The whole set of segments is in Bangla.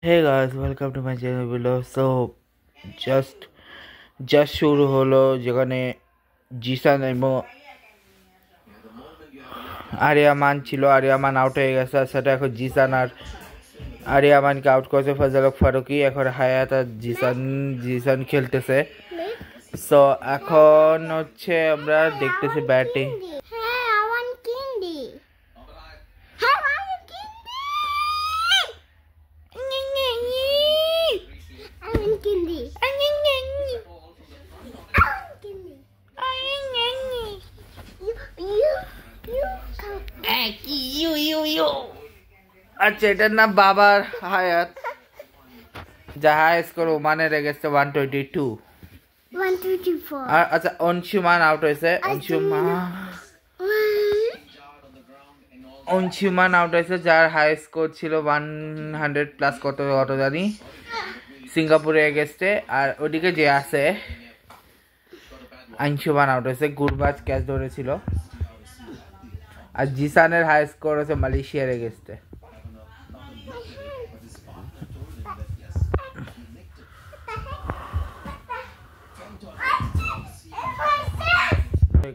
Hey guys, welcome to my channel below. So just শুরু হলো যেখানে জিসান এবং আরিয়ামান ছিল। আরিয়ামান আউট হয়ে গেছে, সেটা এখন জিসান আর আরিয়ামানকে আউট করেছে ফজলক ফারুকি। এখন হায়াত আর জিসান খেলতেছে। সো এখন হচ্ছে আমরা দেখতেছি ব্যাটিং। আচ্ছা, এটার নাম বাবার হায়াত, যা হাই স্কোর ওমানের এগেন্স্টে 122। আচ্ছা, অনসুমান আউট হয়েছে। অনসুমান আউট হয়েছে, যার হাই স্কোর ছিল 100+ কত জানি সিঙ্গাপুরের এগেন্স্টে। আর ওদিকে যে আছে আনসুমান আউট হয়েছে, গুরবাজ ক্যাচ ধরেছিল। আর জিসানের হাই স্কোর হচ্ছে মালয়েশিয়ার এগেন্স্টে।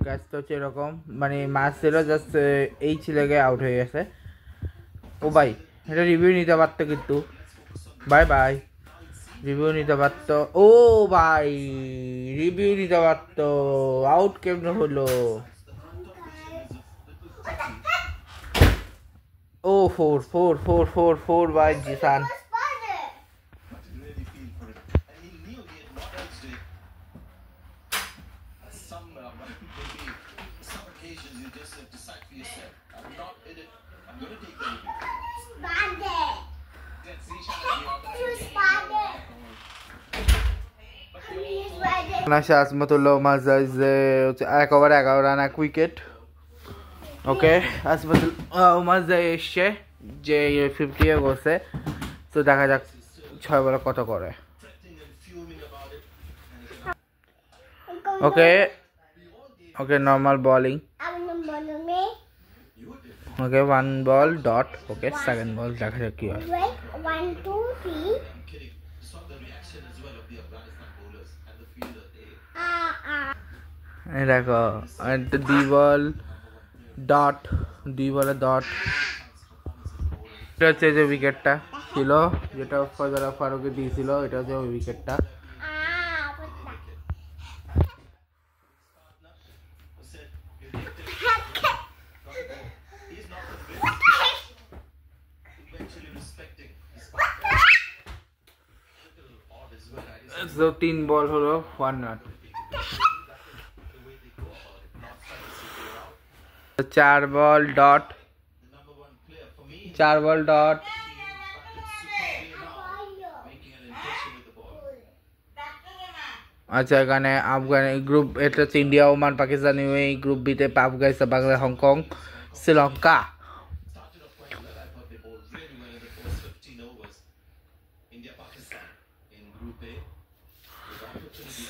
ক্যাচটা হচ্ছে এরকম, মানে ম্যাচ ছিল জাস্ট এই ছেলেকে আউট হয়ে গেছে। ও ভাই, এটা রিভিউ নিতে পারতো কিন্তু। বাই বাই, রিভিউ নিতে পারতো। ও ভাই, রিভিউ নিতে পারতো। আউট কেমন হলো? ও 4 বাই জিসান। আজমতুল্লাহ মাজাজ 1 over 11 run 1 wicket. Okay, Azmatullah মাজাজ এসছে যে 50 করছে। তো দেখা যাক 6 বলে কত করে। ওকে ওকে, নর্মাল বোলিং। ওকে, 1 বল ডট। ওকে, সেকেন্ড বল দেখা যাক কি হয়। দেখো, 2 বল ডট, 2 বলে ডট। এটা হচ্ছে যে উইকেটটা ছিল, যেটা ফজলক ফারুকি দিয়েছিল। এটা হচ্ছে ওই উইকেটটা। তো 3 বল হলো 1 run. 4 ball dot, 4 ball dot. আচ্ছা, এখানে আফগান গ্রুপ, এটা হচ্ছে India, Oman, Pakistan, UAE. Group বিতে আফগানিস্তান, বাংলাদেশ, হংকং, শ্রীলঙ্কা।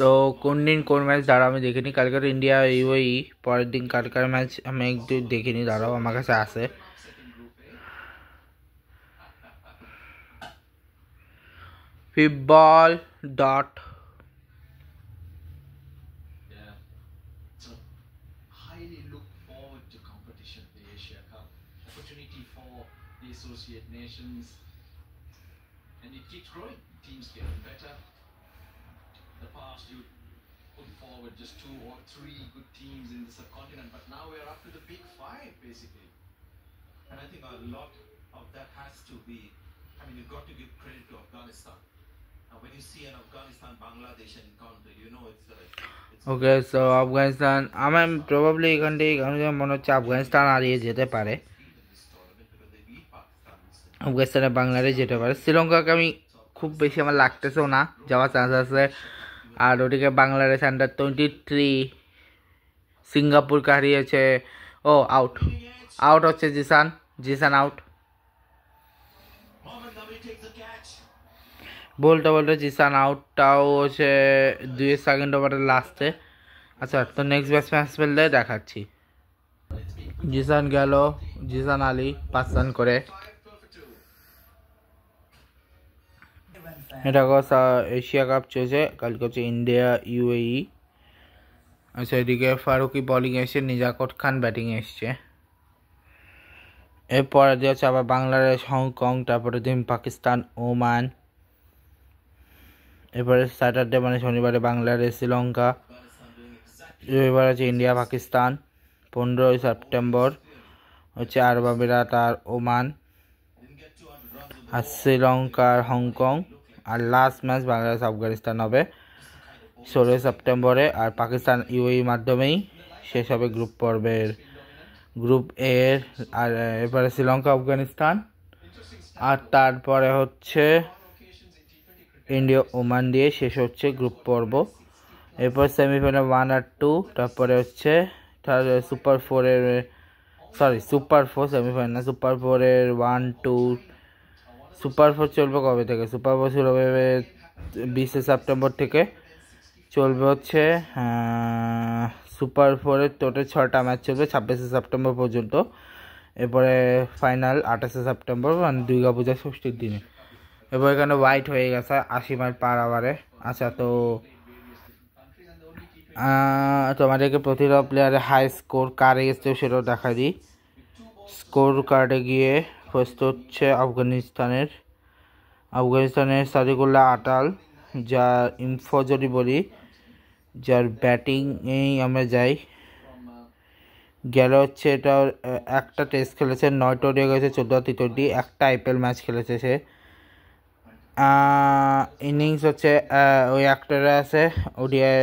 সো কোন দিন কোন ম্যাচ দাঁড়াও আমি দেখিনি। কালকে ইন্ডিয়া ইউএই, পরের দিন কালকার ম্যাচ আমি একটু দেখিনি। দাঁড়াও, আমার কাছে আছে। Fifth ball dot. Just 2 or 3 good teams in the subcontinent, but now we are up to the big 5 basically, and I think a lot of that has to be, I mean, you've got to give credit to Afghanistan. Now when you see an Afghanistan Bangladesh encounter, you know it's okay, so Afghanistan, আমি প্রবাবলি এখান থেকে মনে হচ্ছে আফগানিস্তান হারিয়ে যেতে পারে। আফগানিস্তানে বাংলাদেশ যেতে পারে। শ্রীলঙ্কাকে আমি খুব বেশি আমার লাগতেছেও না, যাওয়ার চান্স আছে। আর ওদিকে বাংলাদেশ আন্ডার-23 সিঙ্গাপুরকে হারিয়েছে। ও আউট, আউট হচ্ছে জিসান আউট। বলতে বলতে জিসান আউটটাও হচ্ছে 2 সেকেন্ড ওভারের লাস্টে। আচ্ছা, তো নেক্সট ব্যাটসম্যান ফেললে দেখাচ্ছি। জিসান গেল, জিসান আলী 5 রান করে। এটা এশিয়া কাপ চলছে, কালকে হচ্ছে ইন্ডিয়া ইউএই। আচ্ছা, এদিকে ফারুকি বোলিং এসছে, নিজাকত খান ব্যাটিং এসছে। এরপরে দিয়ে হচ্ছে আবার বাংলাদেশ হংকং, তারপরে দিন পাকিস্তান ওমান। এরপরে স্যাটারডে মানে শনিবারে বাংলাদেশ শ্রীলঙ্কা। রবিবার হচ্ছে ইন্ডিয়া পাকিস্তান। 15ই সেপ্টেম্বর হচ্ছে আরব আমিরাত আর ওমান, আর শ্রীলঙ্কার হংকং। আর লাস্ট ম্যাচ বাংলাদেশ আফগানিস্তান হবে 16 সেপ্টেম্বরে। আর পাকিস্তান ইউএই মাধ্যমেই শেষ হবে গ্রুপ পর্বের গ্রুপ এর। আর এবারে শ্রীলঙ্কা আফগানিস্তান, আর তারপরে হচ্ছে ইন্ডিয়া ওমান দিয়ে শেষ হচ্ছে গ্রুপ পর্ব। এরপর সেমিফাইনাল 1 আর 2, তারপরে হচ্ছে সুপার 4-এর সুপার 4 সেমিফাইনাল, সুপার 4-এর 1, 2। সুপার 4 চলবে কবে থেকে? সুপার 4 শুরু হবে 20 সেপ্টেম্বর থেকে, চলবে হচ্ছে সুপার 4-এর টোটাল 6টা ম্যাচ চলবে 26 সেপ্টেম্বর পর্যন্ত। এরপরে ফাইনাল 28 সেপ্টেম্বর, মানে দুর্গাপূজা ষষ্ঠীর দিনে। এবার এখানে হোয়াইট হয়ে গেছে 80 মাইল পার আওয়ারে। আচ্ছা, তো তোমাদেরকে প্রতিটা প্লেয়ারের হাই স্কোর কার এসছে সেটাও দেখা দিই। স্কোর কার্ডে গিয়ে ফার্স্ট হচ্ছে আফগানিস্তানের সাদিকুল্লাহ আটাল, যার ইনফো যদি বলি, যার ব্যাটিংয়েই আমরা যাই। গেল হচ্ছে এটা একটা টেস্ট খেলেছে, 9টা ওডিআই গেছে, 14 টি20, একটা আইপিএল ম্যাচ খেলেছে সে। ইনিংস হচ্ছে ওই একটারে আছে, ওডিআই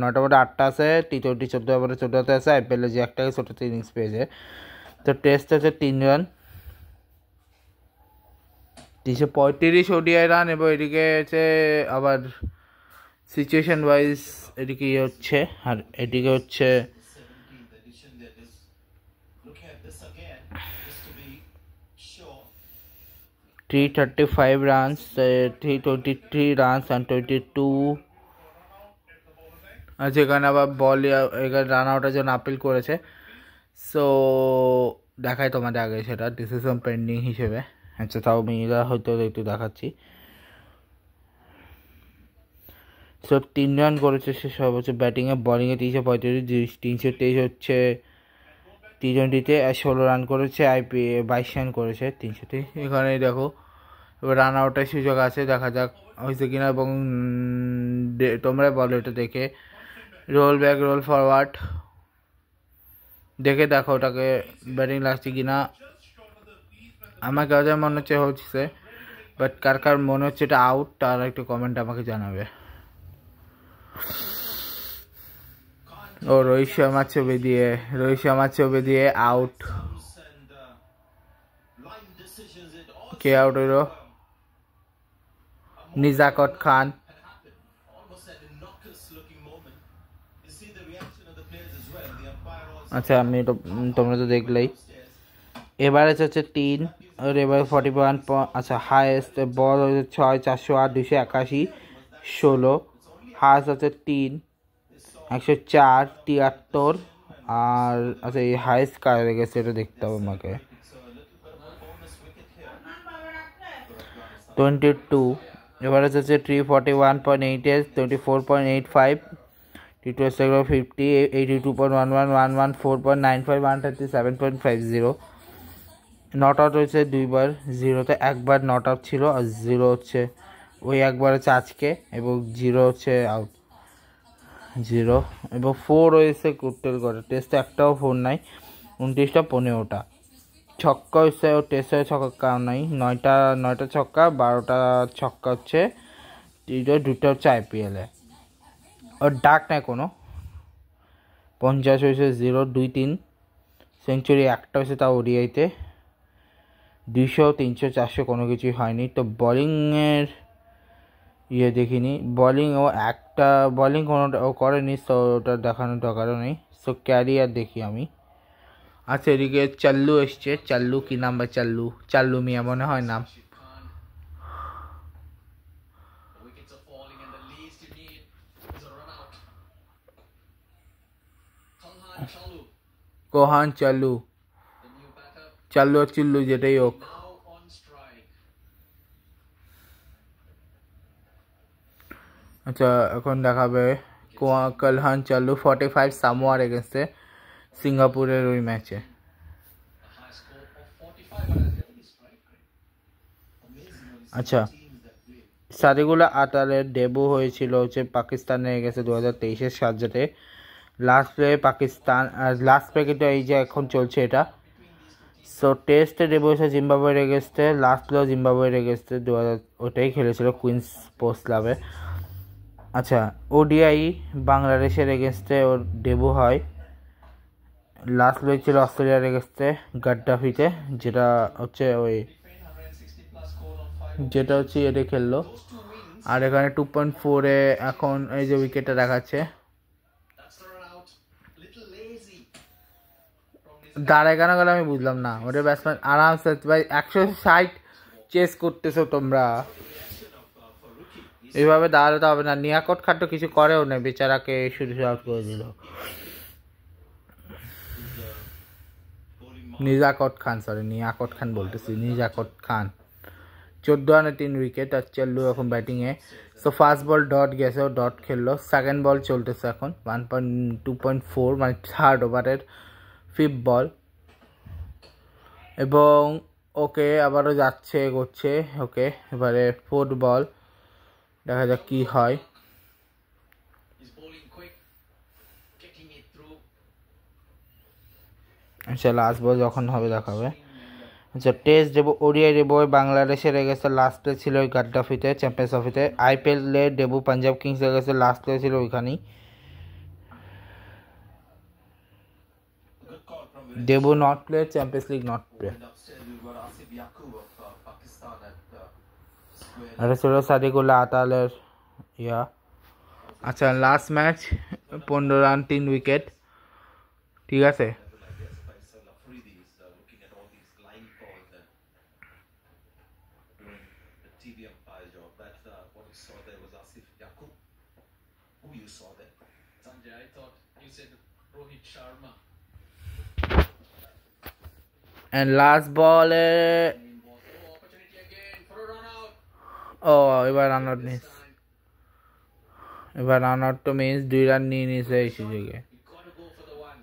9টা বলে 8টা আছে, টি20 14 বলে 14তে আছে, আইপিএলে যে একটাকে ছোটোতে ইনিংস পেয়েছে। তো টেস্ট হচ্ছে 3 রান, 335 ওডিআই রান। এবং এদিকে হচ্ছে আবার সিচুয়েশন ওয়াইজ এদিকে হচ্ছে, আর এদিকে হচ্ছে 335 রানস, 323 রানস অ্যান্ড 22। আর যেখানে আবার বল এখানে রান আউটের জন্য আপিল করেছে। সো দেখাই তোমাদের আগে সেটা ডিসিশন পেন্ডিং হিসেবে। আচ্ছা, তাও আমি হয়তো একটু দেখাচ্ছি। সো 3 রান করেছে সে, সব হচ্ছে ব্যাটিংয়ে। বলিংয়ে 335, 323 হচ্ছে টি20তে, আর 16 রান করেছে। 22 রান করেছে 323। এখানে দেখো এবার রান আউটের সুযোগ আছে, দেখা যাক হয়েছে কিনা। এবং তোমরা বলো এটা দেখে, রোল ব্যাক রোল ফরওয়ার্ড দেখে দেখো ওটাকে ব্যাটিং লাগছে কিনা। আমার কাছে মনে হচ্ছে, বাট কার কার মনে হচ্ছে এটা আউট, তার একটু কমেন্ট আমাকে জানাবে। ও রোহিত শর্মার ছবি দিয়ে আউট। কে আউট হইল? নিজাকত খান। আচ্ছা, তোমরা তো দেখলেই। এবারে হচ্ছে 3, আর এবারে 41। আচ্ছা, হাইয়েস্ট বল হচ্ছে 6, 408, 281, 16। হাইয়েস্ট হচ্ছে 3, 104, 73। আর আচ্ছা, এই হাইয়েস্ট কার গেছে এটা দেখতে হবে আমাকে। 22। এবারে হচ্ছে 341.88, 24.85, T20 50, 82.11, 114.95, 137.50। নট আউট হয়েছে 2বার, 0তে একবার নট আউট ছিল, আর 0 হচ্ছে ওই একবার হচ্ছে আজকে, এবং 0 হচ্ছে আউট 0। এবং 4 হয়েছে টোটাল করে, টেস্টে একটাও 4 নাই। 29টা 15টা ছক্কা হচ্ছে, ও টেস্টে ছক্কা নাই। 9টা ছক্কা, 12টা ছক্কা হচ্ছে, 2টা হচ্ছে আইপিএলে। ওর ডাক নেই কোনো। 50 হয়েছে 0, 2, 3 সেঞ্চুরি একটা হয়েছে, তাও ওডিআইতে। 200, 300, 400 কোনো কিছুই হয়নি। তো বলিংয়ের দেখিনি, ও একটা বলিং কোনোটা ও করেনি, সো ওটা দেখানোর দরকারও নেই। সো ক্যারিয়ার দেখি আমি। আচ্ছা, এদিকে চাল্লু এসছে। চাল্লু কি নাম? বা চাল্লু মিয়া মনে হয় নাম। কোহান চাল্লু আর চিল্লু যেটাই হোক। আচ্ছা এখন দেখাবে কালহান চালু 45 সামোয়ার এগেন্স্টে সিঙ্গাপুরের ওই ম্যাচে। A high score of 45, but I think it's strike rate. Amazing when you see আচ্ছা teams that play. সাদিকুল্লা আতালের ডেবু হয়েছিল হচ্ছে পাকিস্তানে গেছে 2023-এর সাজ্জাতে। Last play Pakistan, last play কিন্তু এই যে এখন চলছে এটা। সো টেস্টে ডেবু হয়েছে জিম্বাবুয়ের এগেস্টে, লাস্ট প্লেও জিম্বাবুয়ের এগেস্টে 2000 ওটাই খেলেছিল কুইন্স স্পোর্টস ক্লাবে। আচ্ছা ওডিআই বাংলাদেশের এগেনস্টে ওর ডেবু হয়, লাস্ট প্লে ছিল অস্ট্রেলিয়ার এগেনস্টে গাড্ডাফিতে, যেটা হচ্ছে ওই 160 plus score on 5. যেটা হচ্ছে এটা খেললো। Those two wins, আর এখানে 2.4-এ এখন এই যে উইকেটটা দেখাচ্ছে, that's the run out. Little lazy from this. দাঁড়ায় কেন গেল আমি বুঝলাম না। ওটা ব্যাটসম্যান আরামসে ভাই 160 চেস করতেছো তোমরা, For rookie, he's এইভাবে দাঁড়ালে তো হবে না। নিয়াকট খান তো কিছু করেও না, বেচারাকে শুধু আউট করে দিল। bowling নিজাকট খান, সরি নিয়াকট খান বলতেছি, নিজাকট খান। 14 রানে 3 উইকেট। আর চাল্লু এখন ব্যাটিংয়ে। সো ফার্স্ট বল ডট গেছে, ও ডট খেললো। সেকেন্ড বল চলতেছে এখন 2.4 মানে থার্ড ওভারের 5th বল, এবং ওকে আবারও যাচ্ছে করছে। ওকে এবারে 4th বল, দেখা যাক কি হয়। He's bowling quick, kicking it through. আচ্ছা লাস্ট বল যখন হবে দেখাবে। আচ্ছা টেস্ট ডেবু ওডিআই ডেবু বাংলাদেশের এগেছে, লাস্ট প্লে ছিল ওই গাড্ডাফিতে চ্যাম্পিয়ন্স ট্রফিতে। আইপিএল ডেবু পাঞ্জাব কিংস এগেছে, লাস্ট প্লে ছিল ওইখানেই। Good call from Virat. Debut not play, champions league not play. And upstairs we've got Asif Yaqub of Pakistan at square. এটা ছিল সাদিকুল্লাহ আতালের ইয়া। আচ্ছা লাস্ট ম্যাচ 15 রান 3 উইকেট, ঠিক আছে। Like this, Faisal Afridi is looking at all these line calls and doing the TV umpire job. That's what you saw there was Asif Yaqub. Who you saw there? Sanjay, I thought you said Rohit Sharma. And last বলে Oh, opportunity again for a run out. ও এবার রান আউট মিস, এবার রান আউট তো মিস, 2 রান নিয়ে নিয়েছে এই সুযোগে। You got to go for the one.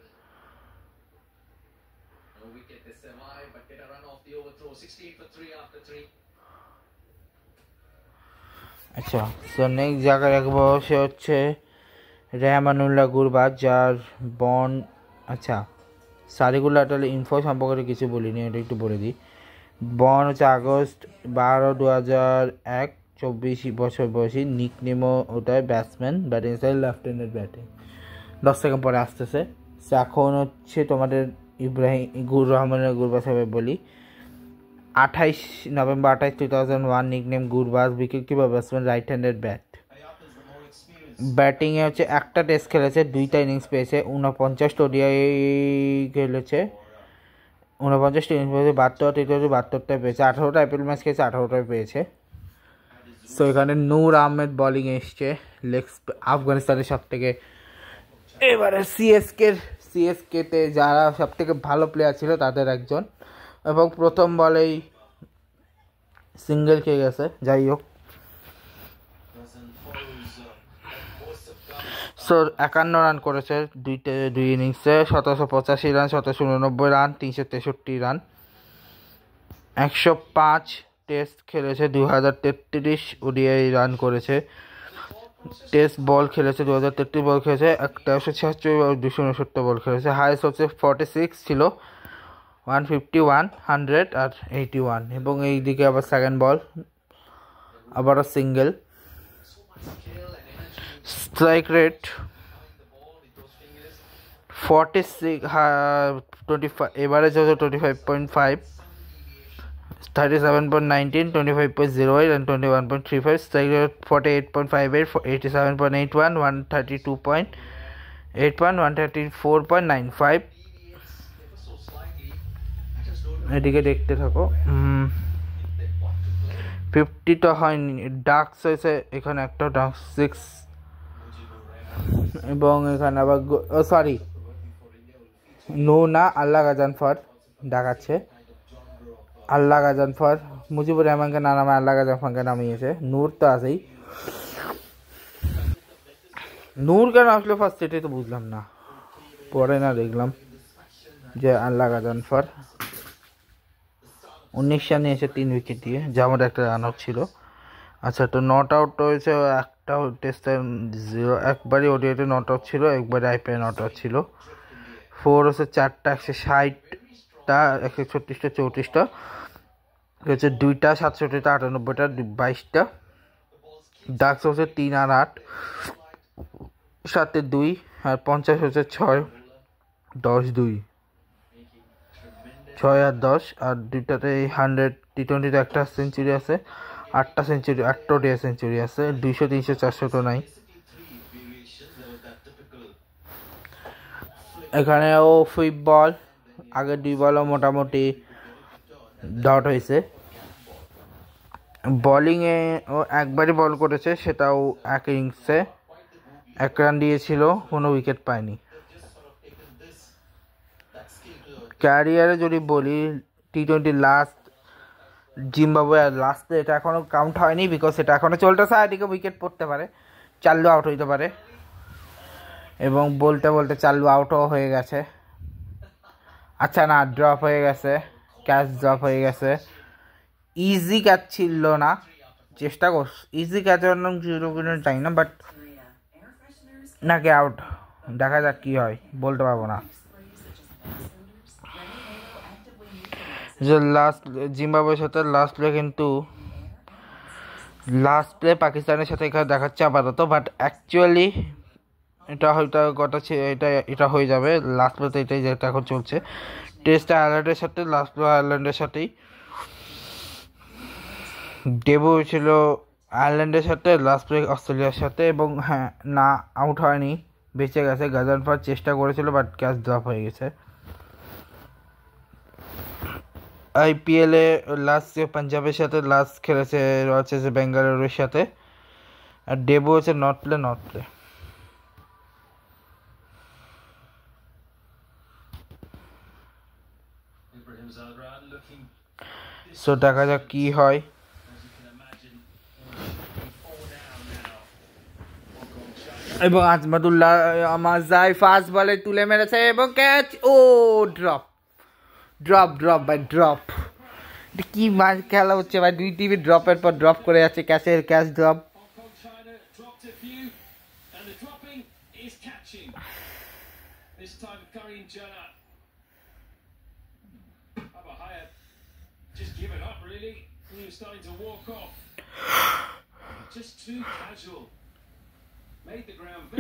No wicket, they survive, but get a run off the overthrow. 16 for 3 after 3. আচ্ছা সো নেক্সট জায়গায় রাখবো সে হচ্ছে রেহমানুল্লাহ গুরবাজ, যার বন। আচ্ছা সাদিকুল্লাহ আতালের ইনফো সম্পর্কে কিছু বলিনি, এটা একটু বলে দিই। বন হচ্ছে আগস্ট 12, 2001, 24 বছর বয়সী। নিক নেমো ওটায় batsman, batting style left handed batting. 10 second পরে আসতেছে। সো এখন হচ্ছে তোমাদের রহমানুল্লাহ গুরবাজ সাহেব বলি। 28 November 2001, nick name Gurbaz, wicket keeper batsman, right handed bat. Hayat is the more experienced. ব্যাটিংয়ে হচ্ছে একটা টেস্ট খেলেছে, 2টা ইনিংস পেয়েছে, 49 ওডিআই খেলেছে, 49টা ইনিংস পেয়েছে, 72টা টি-টোয়েন্টি 72টাই পেয়েছে, 18টা আইপিএল ম্যাচ খেয়েছে, 18টাই পেয়েছে। সো এখানে নূর আহমেদ বলিং এসছে, আফগানিস্তানের সব থেকে এবারে সিএসকেতে যারা সব থেকে ভালো প্লেয়ার ছিল তাদের একজন, এবং প্রথম বলেই সিঙ্গেল খেয়ে গেছে। যাই হোক, Doesn't follows most of guys. So 51 run করেছে দুই ইনিংসে, 1785 রান, 1789 রান, 363 রান। 105 টেস্ট খেলেছে, 2033 ওডিআই রান করেছে। টেস্ট বল খেলেছে 2033 বল খেলেছে, 176 269 বল খেলেছে। হাইস্ট হচ্ছে 46 ছিল, 151, 100 আর 81। এবং এই দিকে আবার সেকেন্ড বল আবারও সিঙ্গেল। স্ট্রাইক রেট 46, 25, এভারেজ হচ্ছে 25.5, 37.19, 25.08 and 21.35. Strike rate 48.58, 87.81, 132.81, 134.95। এদিকে দেখতে থাকো। 50 তো হয়নি, ডাক্স হয়েছে এখানে একটা, ডাক্স 6, এবং এখানে আবার সরি নো না আল্লাহ গাজানফর দেখাচ্ছে, আল্লাহ গাজানফর, মুজিবুর রহমানকে না নামে আল্লাহ গাজানফরকে নামিয়েছে, নূর তো আছেই। নূর কেন আসলো ফার্স্ট, এটাই তো বুঝলাম না, পরে না দেখলাম যে আল্লাহ গাজানফার 19 রানে এসে 3 উইকেট দিয়ে, যা আমার একটা রান আউট ছিল। আচ্ছা, তো নট আউট হয়েছে একটা টেস্টে 0, একবারই ওডিআইতে নট আউট ছিল, একবারে আইপিএল নট আউট ছিল। 4 হচ্ছে 4টা 160টা 136টা 34টা হচ্ছে 2টা 67টা 98টা 22টা। ডাক্স হচ্ছে 3 আর 8, 7 2 আর 50 হচ্ছে 6 10 2, 6 আর 10 আর 2টাতে 100 টি20তে একটা সেঞ্চুরি আছে, 8টা সেঞ্চুরি 8টা ওডিআই সেঞ্চুরি আছে, 200 300 400 তো নাই। এখানেও সুইপ বল, আগের 2 বলও মোটামুটি ডট হয়েছে। বোলিংয়ে ও একবারই বল করেছে, সেটাও এক ইনিংসে 1 রান দিয়েছিল, কোনো উইকেট পায়নি। ক্যারিয়ারে যদি বলি টি20 লাস্ট জিম্বাবুয়ে লাস্টে, এটা এখনও কাউন্ট হয়নি বিকজ এটা এখনও চলতেছে, এদিকে উইকেট পড়তে পারে, চাল্লু আউট হইতে পারে, এবং বলতে বলতে চাল্লু আউটও হয়ে গেছে। আচ্ছা না, ড্রপ হয়ে গেছে, ক্যাচ ড্রপ হয়ে গেছে। ইজি ক্যাচ ছিল না, চেষ্টা কর ইজি ক্যাচের জন্য 0 উইকেট চাই না, বাট নাকি আউট, দেখা যাক কি হয়, বলতে পারবো না। যে লাস্ট জিম্বাবুয়ের সাথে লাস্ট প্লে, কিন্তু লাস্ট প্লে পাকিস্তানের সাথে এখানে দেখাচ্ছে আপাতত, বাট অ্যাকচুয়ালি এটা হয়তো এটা হয়ে যাবে লাস্ট প্লেতে, এটাই যেটা এখন চলছে। টেস্ট আয়ারল্যান্ডের সাথে, লাস্ট প্লে আয়ারল্যান্ডের সাথেই, ডেবু ছিল আয়ারল্যান্ডের সাথে, লাস্ট প্লে অস্ট্রেলিয়ার সাথে, এবং হ্যাঁ না আউট হয়নি, বেঁচে গেছে। গাজানফার চেষ্টা করেছিল বাট ক্যাচ ড্রপ হয়ে গেছে। আইপিএলে লাস্ট পাঞ্জাবের সাথে লাস্ট খেলেছে রয়েছে বেঙ্গালুরুর সাথে, আর ডেবু হচ্ছে নট প্লে। সো দেখা যাক কি হয়। এবং আজমাদুল্লাহ আমাজাই ফার্স্ট বলে তুলে মেরেছে এবং ক্যাচ, ও ড্রপ বাই ড্রপ। কি মাছ খেলা হচ্ছে ভাই, 2 টিভি ড্রপের পর ড্রপ করে যাচ্ছে, ক্যাচ ড্রপ।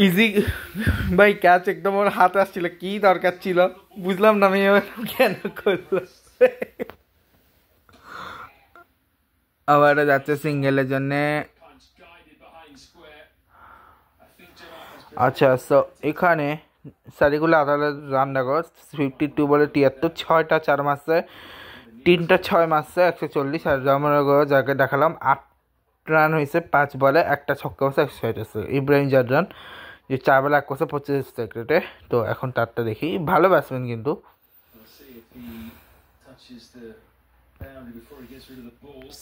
ইজি ভাই, ক্যাচ একদম ওর হাতে আসছিল, কি দরকার ছিল বুঝলাম না আমি কেন করলো। আবার যাচ্ছে সিঙ্গেলের জন্য। আচ্ছা, সো এখানে সারিগুলো আদালত রান দেখো, 52 বলে 73, 6টা 4 মারছে, 3টা 6 মারছে 140, আর জামানগর যাকে দেখালাম 8 রান হয়েছে 5 বলে, একটা ছক্কা মারছে 160 আছে। ইব্রাহিম জাডরান যে 4 বলে 1 করছে 25 উইকেটে। তো এখন তারটা দেখি, ভালো ব্যাটসম্যান কিন্তু।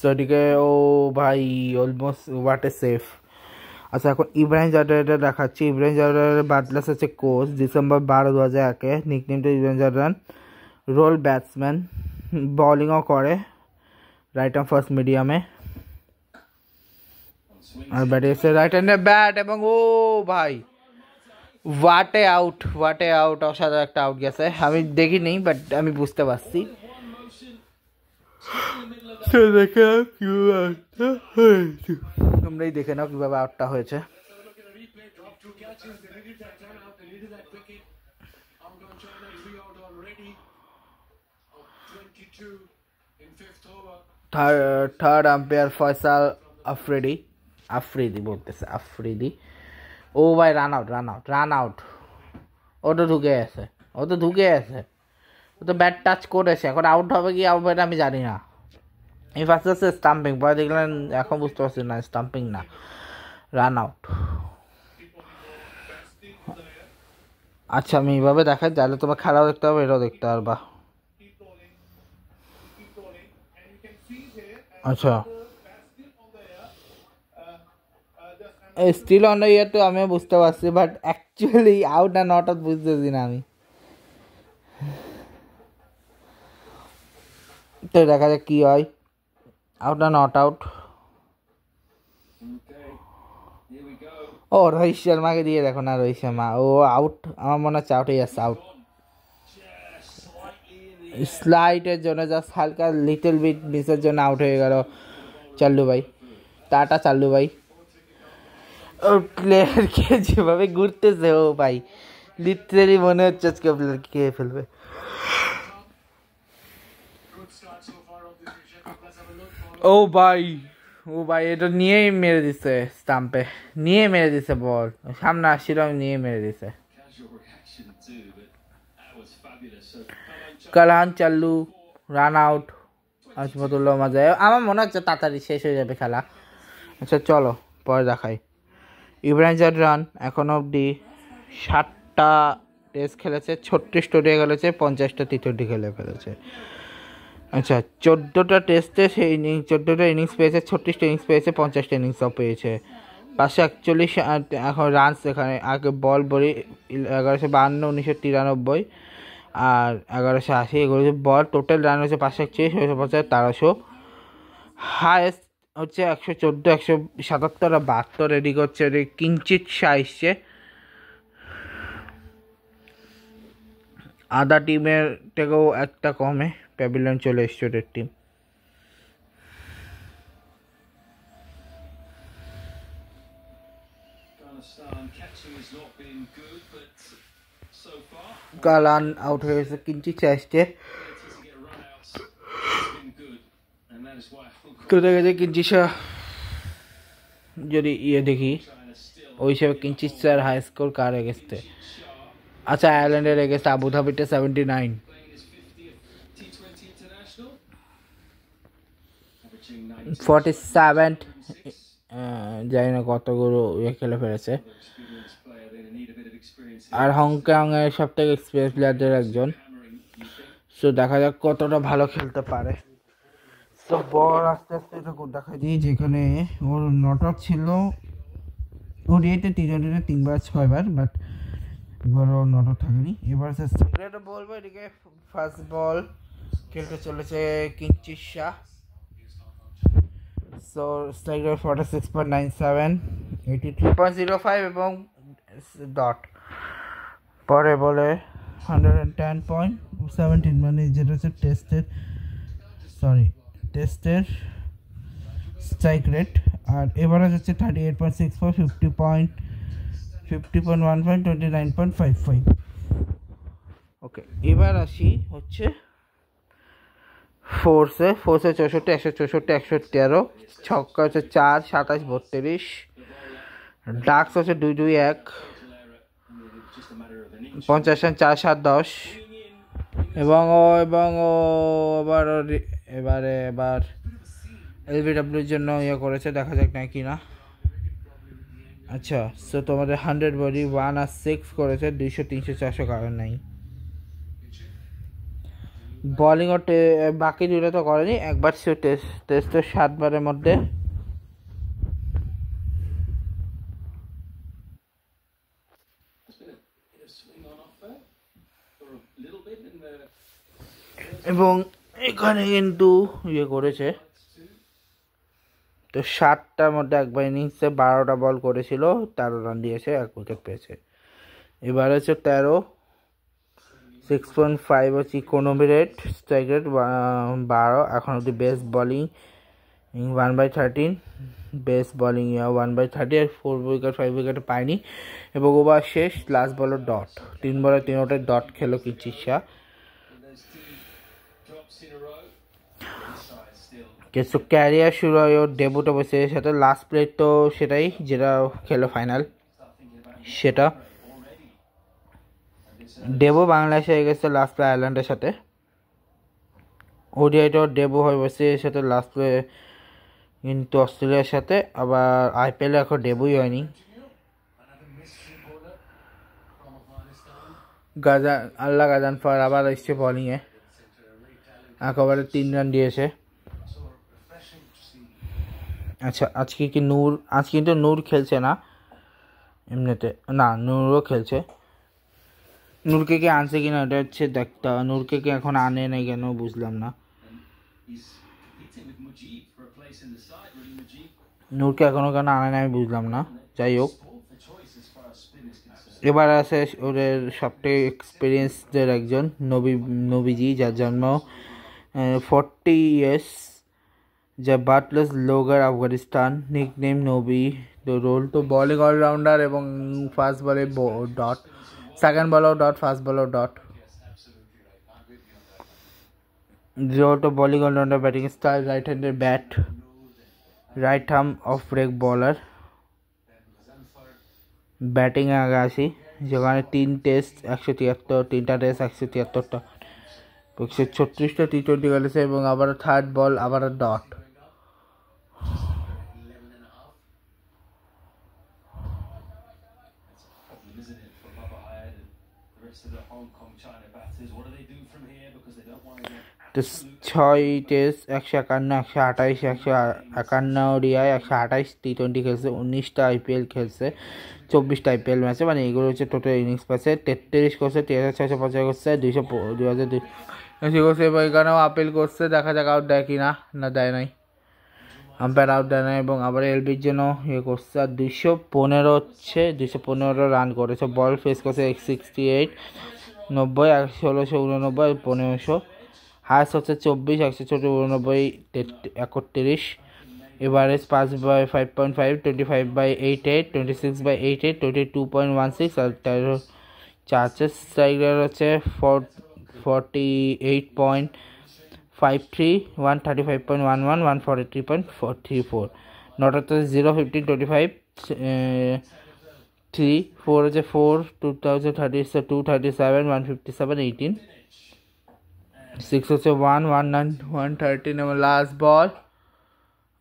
সেদিকে ও ভাই অলমোস্ট ওয়াট এ সেফ। আচ্ছা, এখন ইব্রাহিম জাডরানটা দেখাচ্ছি। ইব্রাহিম জাডরানের বাদলাস আছে কোচ, ডিসেম্বর 12, 2001, নিকনেমটা ইব্রাহিম জাডরান। রোল ব্যাটসম্যান, বলিংও করে, রাইট আর্ম ফার্স্ট মিডিয়ামে, আর ব্যাটে এসে রাইট হ্যান্ডে ব্যাট, এবং ও ভাই ওয়াটে আউট, অসাধারণ একটা আউট গেছে। আমি দেখিনি বাট আমি বুঝতে পারছি। তোমরাই দেখে নাও কিভাবে আউটটা হয়েছে। Third umpire Faisal Afridi. ও ভাই রান আউট। ও তো ঢুকে আছে, ও তো ব্যাট টাচ করেছে, এখন আউট হবে কি আউট হবে আমি জানি না। এই ফার্স্ট আছে স্টাম্পিং, পরে দেখলেন, এখন বুঝতে পারছি না স্টাম্পিং না, রান আউট। আচ্ছা, আমি এইভাবে দেখাই, তাহলে তোমার খেলাও দেখতে হবে, এটাও দেখতে পারবা। আচ্ছা, স্টিল অন দ্য ইয়ার তো আমিও বুঝতে পারছি, বাট অ্যাকচুয়ালি আউট না নট আউট বুঝতেছি না আমি। তো দেখা যাক কি হয়, আউট না নট আউট। ও রোহিত শর্মাকে দিয়ে দেখো না, রোহিত শর্মা ও আউট, আমার মনে হচ্ছে আউটই আছে, আউট। স্লাইডের জন্য জাস্ট হালকা লিটল বিট মিসের জন্য আউট হয়ে গেল চাল্লু ভাই, টাটা চাল্লু ভাই। ও প্লেয়ারকে যেভাবে ঘুরতেছে ও ভাই, লিটারেলি মনে হচ্ছে আজকে প্লেয়ারকে খেয়ে ফেলবে। ও ভাই, ও ভাই এটা নিয়েই মেরে দিছে, স্টাম্পে নিয়ে মেরে দিছে, বল সামনে আসছিল নিয়ে মেরে দিছে। কালহান চাল্লু রান আউট, আজমতুল্লাহ মাজা। আমার মনে হচ্ছে তাড়াতাড়ি শেষ হয়ে যাবে খেলা। আচ্ছা চলো পরে দেখাই। ইব্রাহিম জাডরান এখন অবধি 60টা টেস্ট খেলেছে, 36 টোটে খেলেছে, 50টা টি20 খেলে ফেলেছে। আচ্ছা 14টা টেস্টে সেই ইনিংস, 14টা ইনিংস পেয়েছে, 36টা ইনিংস পেয়েছে, 50টা ইনিংসও পেয়েছে। 541 এখন রানস, এখানে আগে বল বলি 1152, 1993 আর 1180 এগুলো বল। টোটাল রান হচ্ছে 541, 1300। হায়েস্ট হচ্ছে 114, 177 আর 72 রেডি করছে, কিঞ্চিত এসছে। আদা টিমের থেকেও একটা কমে প্যাভিলিয়ন চলে এসছে ওদের টিম। কালান আউট হয়ে গেছে, কিঞ্চিত এসছে। তো দেখা যায় কিঞ্চিত যদি দেখি ওই হিসাবে কিঞ্চিত স্যার হাই স্কোর কার এগেস্টে। আচ্ছা আয়ারল্যান্ডের এগেস্টে আবুধাবিতে 79, জানি না কতগুলো খেলে ফেলেছে। আর হংকং এর সব থেকে এক্সপিরিয়েন্স প্লেয়ারদের একজন। সো দেখা যাক কতটা ভালো খেলতে পারে। তো বল আস্তে আস্তে দেখা দিই, যেখানে ওর নট আউট ছিল ওডিআইতে, টি20তে 3বার 6বার, বাট এবারও নট আউট থাকেনি। এবার সিক্রেট বলবো, এদিকে ফার্স্ট বল খেলতে চলেছে কিঞ্চিত শাহ। সো স্ট্রাইক রেট 46.97, 83.05 এবং ডট। পরে বলে 110.17, মানে যেটা হচ্ছে টেস্টের স্ট্রাইক রেট। আর এভারেজ হচ্ছে 38.64, 50.11, 29.55। ওকে এবার আসি হচ্ছে ফোর্সে 64, 164, 113, ছক্কা হচ্ছে 4, 27, 32, ডাক্স হচ্ছে 2-2-1, 50 রান 4, 7, 10 এবং এবার এলবিডব্লিউর জন্য করেছে, দেখা যাক না কি না। আচ্ছা সো তোমাদের 100 বডি 1 আর 6 করেছে, 200, 300, 400 কারণ নাই। বোলিং ও বাকি দুটো তো করেনি, একবার সে টেস্টে 7 বারের মধ্যে। এবং এখানে কিন্তু করেছে, তো 7টার মধ্যে একবার ইনিংসে 12টা বল করেছিল, 13 রান দিয়েছে, 1 উইকেট পেয়েছে। এবার হচ্ছে 13, 6.5 হচ্ছে ইকোনমি রেট, স্ট্রাইক রেট 12, এখন অব্দি বেস্ট বোলিং 1/13, বেস্ট বোলিং 1/30, আর 4 উইকেট 5 উইকেট পায়নি। এবং ওভার শেষ, লাস্ট বলের ডট, 3 বলে 3 ডট খেলো কিঞ্চিত শাহ। কিছু ক্যারিয়ার শুরু হয় ওর ডেবিউট অবশ্যই, সাথে লাস্ট প্লে তো সেটাই যেটা খেলো ফাইনাল, সেটা ডেবু বাংলাদেশে হয়ে গেছে লাস্ট প্লে আয়ারল্যান্ডের সাথে। ওডিআইটাও ডেবু হয়ে বসে, সাথে লাস্ট প্লে কিন্তু অস্ট্রেলিয়ার সাথে। আবার আইপিএলে এখন ডেবুই হয়নি। গাজানফার আবার এসছে বোলিংয়ে, একেবারে 3 রান দিয়েছে। আচ্ছা আজকে কি নূর, আজকে কিন্তু নূর খেলছে না এমনিতে, না নূরও খেলছে। নূরকে কে আনছে কিনা এটা হচ্ছে দেখতে হবে, নূরকে কে এখন আনে নাই কেন বুঝলাম না। নূরকে এখনো কেন আনে নাই আমি বুঝলাম না, যাই হোক। এবার আছে ওদের সবথেকে এক্সপিরিয়েন্সদের একজন নবীজি, যার জন্ম 40 years, যা বার্থপ্লেস লোগার আফগানিস্তান, নিকনেম নবী। তো রোল তো বলিং অলরাউন্ডার এবং ফাস্ট বলে ডট, সেকেন্ড বলও ডট, ফাস্ট বলও ডট। রোল তো bowling allrounder, batting style right হ্যান্ডের bat, right arm off break bowler. ব্যাটিংয়ে আগে আসি, যেখানে 3 টেস্ট 173, 3টা টেস্ট 173টা, 136টা টি20 খেলেছে এবং আবার থার্ড বল আবার ডট। তো 6 টেস্ট 151, 128, 151 ওডিআই, 128 টি20 খেলছে, 19টা আইপিএল খেলছে, 24টা আইপিএল ম্যাচে, মানে এগুলো হচ্ছে টোটাল ইনিংস পাচ্ছে। 33 করছে, 13,650 করছে, 2,200 করছে এবং এখানেও আপিল করছে, দেখা যাক আউট দেয় কিনা, না দেয় নাই, আম্পায়ার আউট দেয় নাই এবং আবার এলবির জন্য ইয়ে করছে। আর 215 হচ্ছে 215 রান করেছে, বল ফেস করছে 168, 90, 1689, 1500, হাইস হচ্ছে 24, 194, 31, এভারেজ 5/5.5, 25/88, 26/88, 22.16 আর 13 চার্চেস। স্ট্রাইক রেট হচ্ছে 48.53, 135.11, 143.44। নট হচ্ছে 0, 15, 25, 3, 4 হচ্ছে 4, 2030, 237, 157, 18, 6 হচ্ছে 1, 19, 113 এবং লাস্ট বল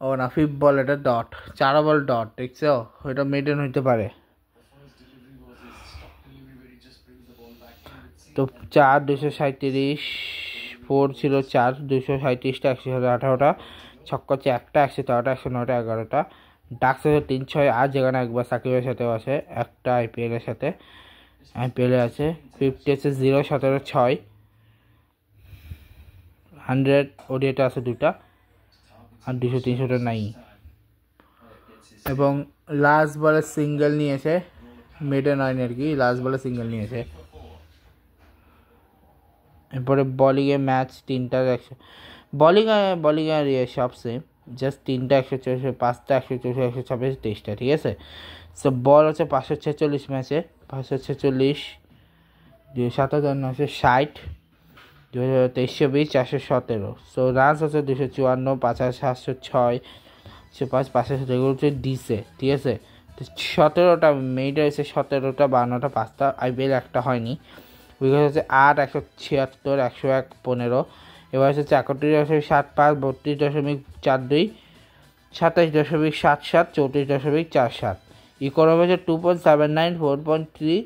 ও না ফিফথ বল এটা ডট, 4 বল ডট, দেখছো ওইটা মেডেন হইতে পারে। তো 4, 237, 4 ছিল 4, 237টা, 118টা, ছক্কা হচ্ছে 1টা, 113টা, 109টা, 11টা, ডাক্স হচ্ছে 3, 6, 8, যেখানে একবার সাকিবের সাথেও আছে, একটা আইপিএলের সাথে আইপিএলে আছে। 50 হচ্ছে 0, 17, 6, 100 ওডিআইটা আছে 2টা, আর 200, 300টা নাই। এবং লাস্ট বলে সিঙ্গেল নিয়েছে, মেডেন হয়নি আর কি, লাস্ট বলে সিঙ্গেল নিয়েছে। এরপরে বলিংয়ে ম্যাচ 3টা 100, বলিং আর ইয়ে সব সেম, জাস্ট 3টা 164, 5টা 164, 126, 23টা, ঠিক আছে। সো বল হচ্ছে 546 ম্যাচে, 546, 2,960, 2320, 417। সো রানস হচ্ছে 254, 5,706, 5, 507, এগুলো হচ্ছে ডিসে, ঠিক আছে। তো 17টা মেইড হয়েছে, 17টা 52টা, 5টা আইপিএল একটা হয়নি। উইকেট হচ্ছে 8, 176, 101, 15। এবার হচ্ছে 31.75, 32.42, 27.77, 34.47। ইকোনমি হচ্ছে 2.79, 4.3,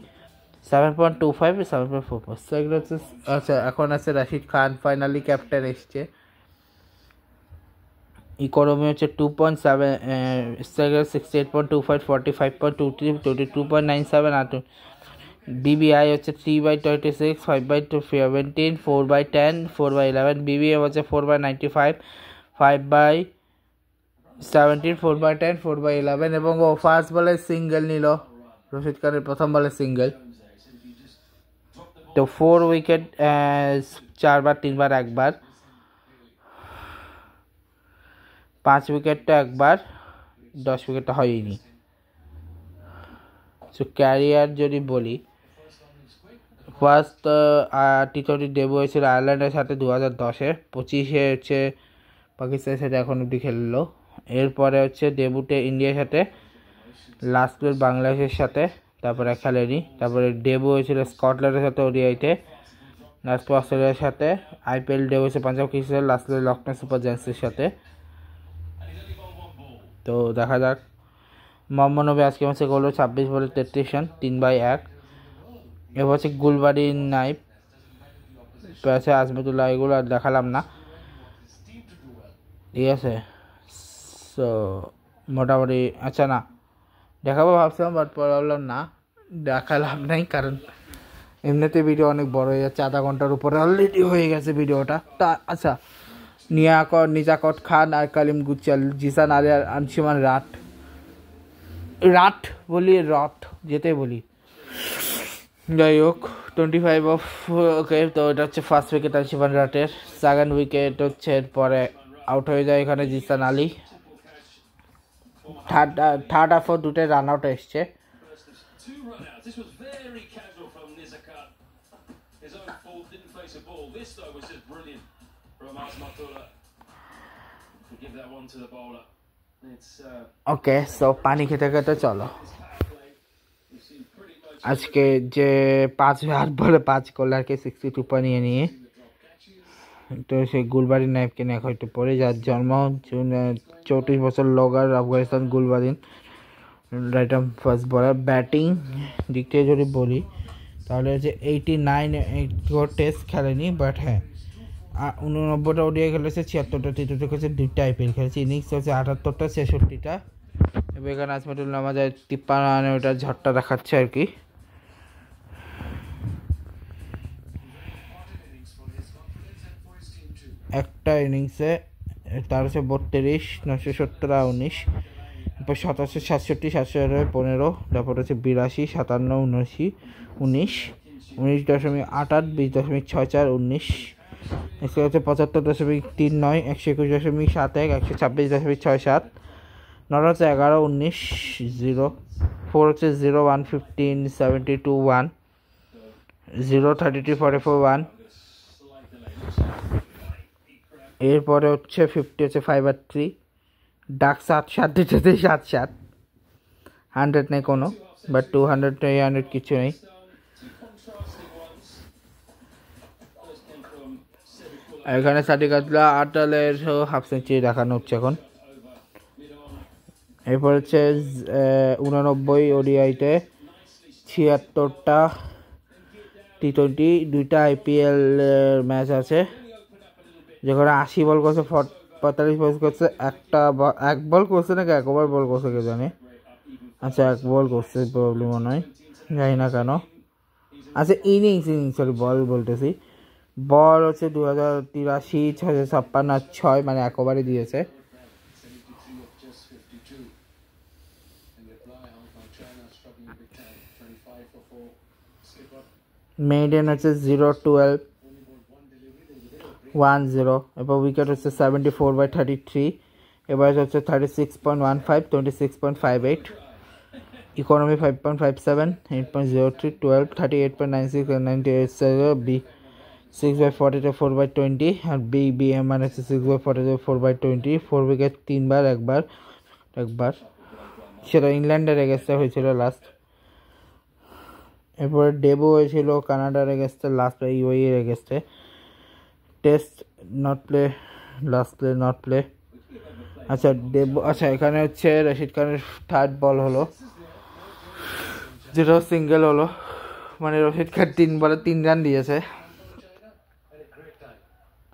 7.25, 7.44। এগুলো হচ্ছে। আচ্ছা এখন আছে রাশিদ খান, ফাইনালি ক্যাপ্টেন এসছে। ইকোনমি হচ্ছে 2.7, 68.25, 45.23, 22.97 আর বিবিআই হচ্ছে 3/26, 5/17, 4/10, 4/11। বিবিএম হচ্ছে 4/95, 5/17, 4/10, 4/11 এবং ও ফার্স্ট বলে সিঙ্গেল নিল, রশিদ খানের প্রথম বলে সিঙ্গেল। তো 4 উইকেট, 4 বার, 3 বার, 1 বার, 5 উইকেটটা 1 বার, 10 উইকেটটা হয়নি। সো ক্যারিয়ার যদি বলি, ফার্স্ট টি20 ডেবু হয়েছিল আয়ারল্যান্ডের সাথে 2010-এ, 25-এ হচ্ছে পাকিস্তানের সাথে এখন অব্দি খেললো। এরপরে হচ্ছে ডেবুটে ইন্ডিয়ার সাথে, লাস্ট বাংলাদেশের সাথে, তারপরে খেলেনি। তারপরে ডেবু হয়েছিল স্কটল্যান্ডের সাথে ওডিআইতে, লাস্ট অস্ট্রেলিয়ার সাথে। আইপিএল ডেবু হয়েছে পাঞ্জাব কিংসের, লাস্ট লখনৌ সুপার জায়ান্টসের সাথে। তো দেখা যাক। মোহাম্মদ নবী আজকে ম্যাচে করলো 26 বলে 33 রান, 3/1। এবার হচ্ছে গুলবাড়ি নাইব, আছে আজমেতুল্লাহ, এগুলো আর দেখালাম না, ঠিক আছে। সো মোটামুটি আচ্ছা না দেখাবো ভাবছিলাম, বাট পরে ভাবলাম না দেখা লাভ নাই, কারণ এমনিতে ভিডিও অনেক বড় হয়ে যাচ্ছে, আধা ঘন্টার উপরে অলরেডি হয়ে গেছে ভিডিওটা। তা আচ্ছা, নিজাকট খান আর কালিম গুচ্চাল, জিসান আলী আর আনসিমান রাট বলি, রথ যেতে বলি, যাই হোক 25 অফ ওকে। তো এটা হচ্ছে ফার্স্ট উইকেট আনসিমান রাটের, সেকেন্ড উইকেট হচ্ছে এরপরে আউট হয়ে যায় এখানে জিসান আলী। থার্ড আর ফোর্থ দুটোই রান আউট এসছে। ওকে, সো পানি খেতে খেতে চলো। আজকে যে 8 বলে 5 করলে আর কি 62 নিয়ে তো সেই গুলবাদিন নাইবকে নিয়ে হয়তো পড়ে, যার জন্ম 34 বছর, Logar, Afghanistan, Gulbadin, right arm fast bowler. Batting দিক থেকে যদি বলি তাহলে হচ্ছে 89 টেস্ট খেলেনি, বাট হ্যাঁ 89টা ওডিআই খেলেছে, 76টা টি-টোয়েন্টি খেলেছে, 2টা আইপিএল খেলেছে, ইনিংস হচ্ছে 78টা, 66টা। এবার এখানে আজমাতুল নামাজের 53 রানে ওটা ঝড়টা দেখাচ্ছে আর কি। একটা ইনিংসে তার হচ্ছে 32, 970 আর 19, তারপর 87, 67, 715, তারপর হচ্ছে 82, 57, 79, 19, 19.88, 20.64, 19, এসে হচ্ছে 75.39, 121.71, 126.67, নট হচ্ছে 11, 19, 0, 4 হচ্ছে 0, 115, 72, 1, 0, 33, 44, 1। এরপরে হচ্ছে 50 হচ্ছে 5 আর 3, ডাক 7 দিতেছে 7, 100 নেই কোনো, বাট 200 300 কিছু নেই। এখানে সাদিকাতলা আটালের হাফ সেঞ্চুরি দেখানো হচ্ছে এখন। এরপর হচ্ছে 89 ওডিআইতে, 76টা টি-20, 2টা আইপিএল ম্যাচ আছে, যেখানে 80 বল করছে, 45 বল করছে, এক বল করছে নাকি এক ওভার বল করছে কে জানে। আচ্ছা, এক বল করছে প্রবলেম মনে হয়, জানি না কেন। আচ্ছা ইনিংস সরি বল বলতেছি, বল হচ্ছে 2083, 656 আর 6, মানে এক ওভারই দিয়েছে। মেইডেন হচ্ছে 0, 12, 10, এবার উইকেট হচ্ছে 74/33, এবার হচ্ছে 36.15, 26.58, ইকোনমি 5.57, 8.03, 12, 38.96, 98, 6/40, 4/20, আর BM মানে হচ্ছে 6/40, 4/20, 4 উইকেট 3 বার, একবার সেটা ইংল্যান্ডের এগেন্স্টে হয়েছিল লাস্ট। এরপরে ডেবু হয়েছিল কানাডার এগেন্স্টে লাস্ট, ইউএই এর এগেন্স্টে। Test not play, last play not play. আচ্ছা ডেবু, আচ্ছা এখানে হচ্ছে রশিদ খানের থার্ড বল হলো, যেটা সিঙ্গেল হলো, মানে রশিদ খান 3 বলে 3 রান দিয়েছে।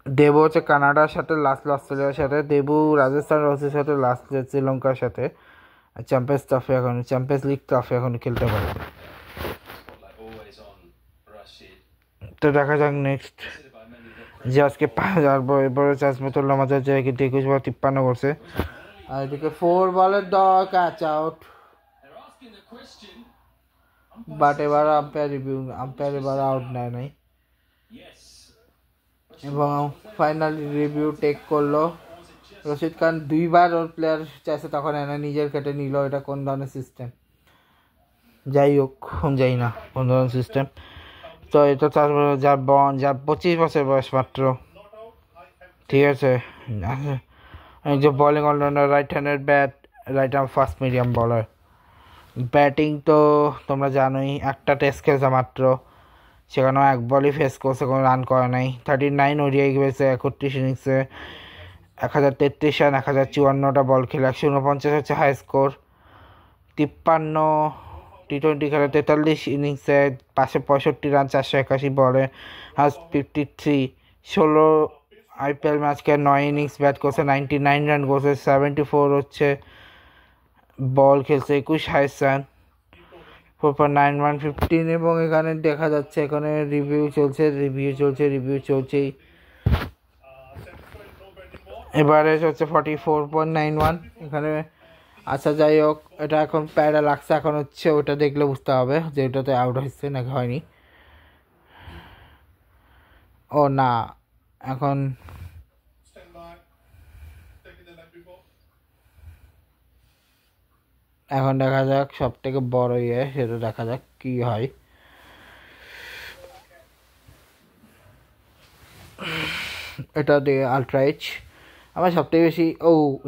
দেবু হচ্ছে কানাডার সাথে লাস্ট, অস্ট্রেলিয়ার সাথে, দেবু রাজস্থান রয়্যালসের সাথে লাস্ট, শ্রীলঙ্কার সাথে, আর চ্যাম্পিয়ন্স লিগ ট্রফি এখন খেলতে পারে। তো দেখা যাক নেক্সট, যে আজকে 5000 এরপরে আজমাতুল নামাজের যে 21 বল 53 করছে, আর এদিকে 4 বলের ক্যাচ আউট। বাট এবার আম্পায়ার এবার আউট নেয় নাই, এবং ফাইনাল রিভিউ টেক করলো রশিদ খান। 2 বার ওর প্লেয়ার চাইছে, তখন এনে নিজের কেটে নিল। এটা কোন ধরনের সিস্টেম, যাই হোক যাই না কোন ধরনের সিস্টেম। তো এটা যার 25 বছর বয়স মাত্র, ঠিক আছে। যে bowling allrounder, right handed bat, right arm fast medium bowler. Batting তো তোমরা জানোই, একটা টেস্ট খেলছে মাত্র, সেখানেও এক বলই ফেস করছে, কোনো রান করে নাই। 39 ওডিআই খেলেছে, 31 ইনিংসে 1033 রান, 1054টা বল খেলে, 149 হচ্ছে হাই স্কোর। 53 টি-20 খেলে, 43 ইনিংসে 565 রান, 481 বলে, হাজ 53। 16 আইপিএল ম্যাচকে 9 ইনিংস ব্যাট করছে, 99 রান করছে, 74 হচ্ছে বল খেলছে 21 হাইস্ট রান 4.91 15 এবং এখানে দেখা যাচ্ছে এখানে রিভিউ চলছেই এবারে হচ্ছে 44.91 এখানে। আচ্ছা যাই হোক, এটা এখন প্যারা লাগছে, এখন হচ্ছে ওটা দেখলে বুঝতে হবে যে ওটাতে আউট হয়েছে নাকি হয়নি। ও না, এখন দেখা যাক সব থেকে বড় সেটা দেখা যাক কি হয়। এটা দিয়ে আলট্রা এইচ আমার সবথেকে বেশি।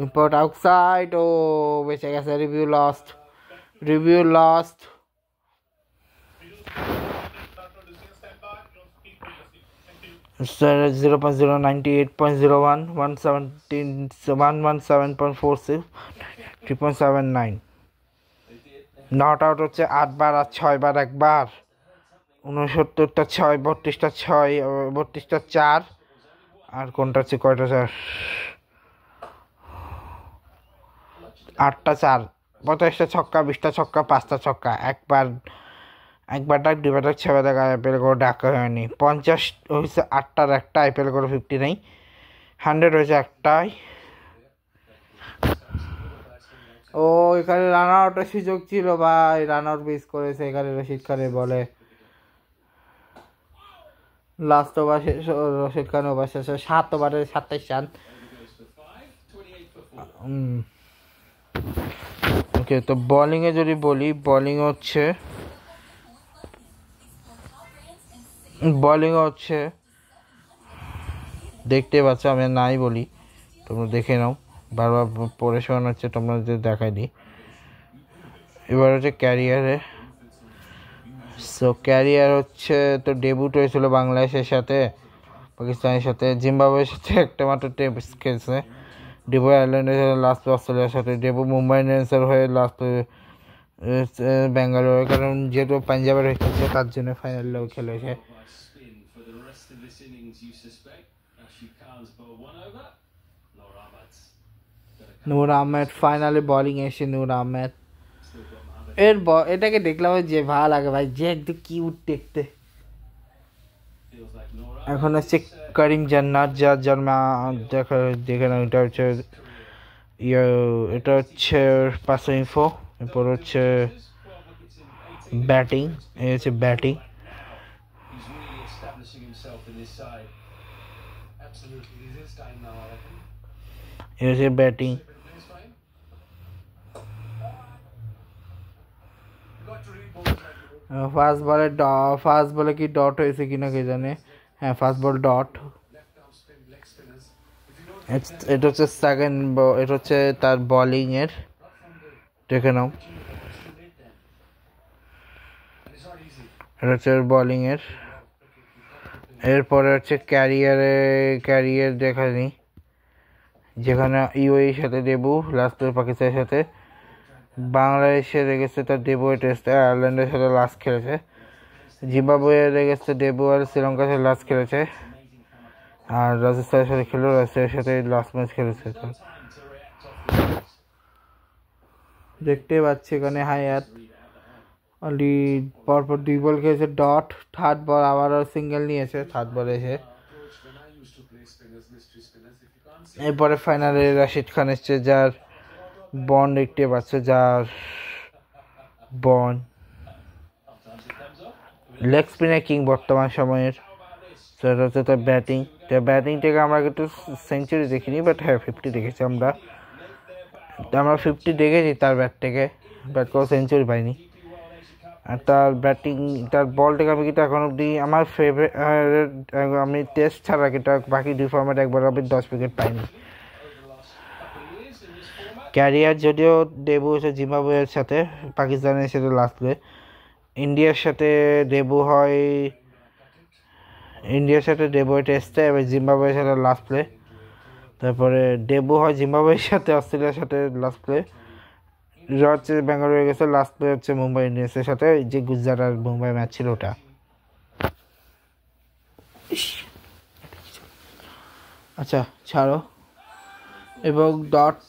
ইম্পোর্ট আউটসাইড, বেঁচে গেছে। Review lost. 0.098.01 117.46 3.79 নট আউট হচ্ছে 8 বার আর 6 বার একবার। 69টা 6, 32টা 6, 32টা 4 আর কোনটা হচ্ছে কয়টা 4 8টা 4 25টা ছক্কা 20টা ছক্কা 5টা ছক্কা একবার ডাক 2বার ডাক 6বার ডাক আইপিএল করে ডাকা হয়নি। 50 হয়েছে 8টার একটা, আইপিএল করে 50 নেই। 100 হয়েছে একটাই। এখানে রান আউটের সুযোগ ছিল ভাই, রান আউট মিস করেছে এখানে রশিদ খানের বলে। লাস্ট ওভার শেষ, রশিদ খান ওভার শেষে 7 ওভারে 27 রান। ওকে, তো বোলিংয়ে যদি বলি, বোলিং হচ্ছে দেখতে পাচ্ছ, আমি নাই বলি, তোমরা দেখে নাও, বারবার পড়ে শোনানো হচ্ছে, তোমরা যে দেখাই দিই। এবার হচ্ছে ক্যারিয়ার হচ্ছে তো ডেবিউট হয়েছিল বাংলাদেশের সাথে, পাকিস্তানের সাথে, জিম্বাবুয়ের সাথে একটা মাত্র টেস্ট খেলছে, ডেবু আয়ারল্যান্ডের সাথে লাস্ট, অস্ট্রেলিয়ার সাথে, ডেবু মুম্বাই ইন্ডিয়ান্সের হয়ে লাস্ট, ব্যাঙ্গালোর, কারণ যেহেতু পাঞ্জাবের হয়ে খেলছে তার জন্য ফাইনালেও খেলেছে। নূর আহমেদ ফাইনালে বোলিং এসে, নূর আহমেদ এটাকে দেখলাম যে ভালো লাগে ভাই, যে একদম কিউট দেখতে। এখন হচ্ছে করিম জান্নাত, যার জন্ম দেখে না, এটা হচ্ছে পাঁচশো ইনফো। এরপর হচ্ছে ব্যাটিং, এই হচ্ছে ব্যাটিং। এই হচ্ছে ব্যাটিং। ফার্স্ট বলে কি ডট হয়েছে কিনা কে জানে। হ্যাঁ, ফার্স্ট বল ডট। এটা হচ্ছে সেকেন্ড, এটা হচ্ছে তার বোলিং এর, দেখে নাও। এটা হচ্ছে বোলিং এর। এরপরে হচ্ছে ক্যারিয়ার দেখানি, যেখানে ইউএই সাথে ডেবু, লাস্ট পাকিস্তানের সাথে, বাংলাদেশে রেগেছে তার ডেবু টেস্টে, আয়ারল্যান্ডের সাথে লাস্ট খেলেছে, জিম্বাবুয়ে রেগেছে ডেবু আর শ্রীলঙ্কার সাথে লাস্ট খেলেছে, আর রাজস্থানের সাথে খেলেও রাজস্থানের সাথে লাস্ট ম্যাচ খেলেছে। দেখতে পাচ্ছি এখানে হায়াত অলরেডি পরপর 2 বল খেয়েছে, ডট। থার্ড বল আবারও সিঙ্গেল নিয়েছে, থার্ড বলে এসে। এরপরে ফাইনালে রাশিদ খান এসছে, যার বন দেখতে পাচ্ছ, যার বন লেগ স্পিনার কিং বর্তমান সময়ের। সেটা হচ্ছে তার ব্যাটিং থেকে আমরা কিন্তু সেঞ্চুরি দেখিনি, বাট হ্যাঁ 50 দেখেছি আমরা 50 দেখেছি তার ব্যাট করে সেঞ্চুরি পাইনি। আর তার ব্যাটিং, তার বল থেকে আমি কিন্তু এখন অব্দি আমার ফেভারিট, আমি টেস্ট ছাড়া কিন্তু বাকি 2 ফর্ম্যাট একবার আমি 10 উইকেট পাইনি। ক্যারিয়ার যদিও ডেবু হয়েছে জিম্বাবুয়ের সাথে, পাকিস্তানের সাথে লাস্ট প্লে, ইন্ডিয়ার সাথে ডেবু হয়, ডেবু টেস্টে, এবার জিম্বাবুয়ের সাথে লাস্ট প্লে, তারপরে ডেবু হয় জিম্বাবুয়ের সাথে, অস্ট্রেলিয়ার সাথে লাস্ট প্লে, হচ্ছে ব্যাঙ্গালোর গেছে, লাস্ট প্লে হচ্ছে মুম্বাই ইন্ডিয়ান্সের সাথে, যে গুজরাট আর মুম্বাই ম্যাচ ছিল ওটা। আচ্ছা ছাড়ো। এবং dot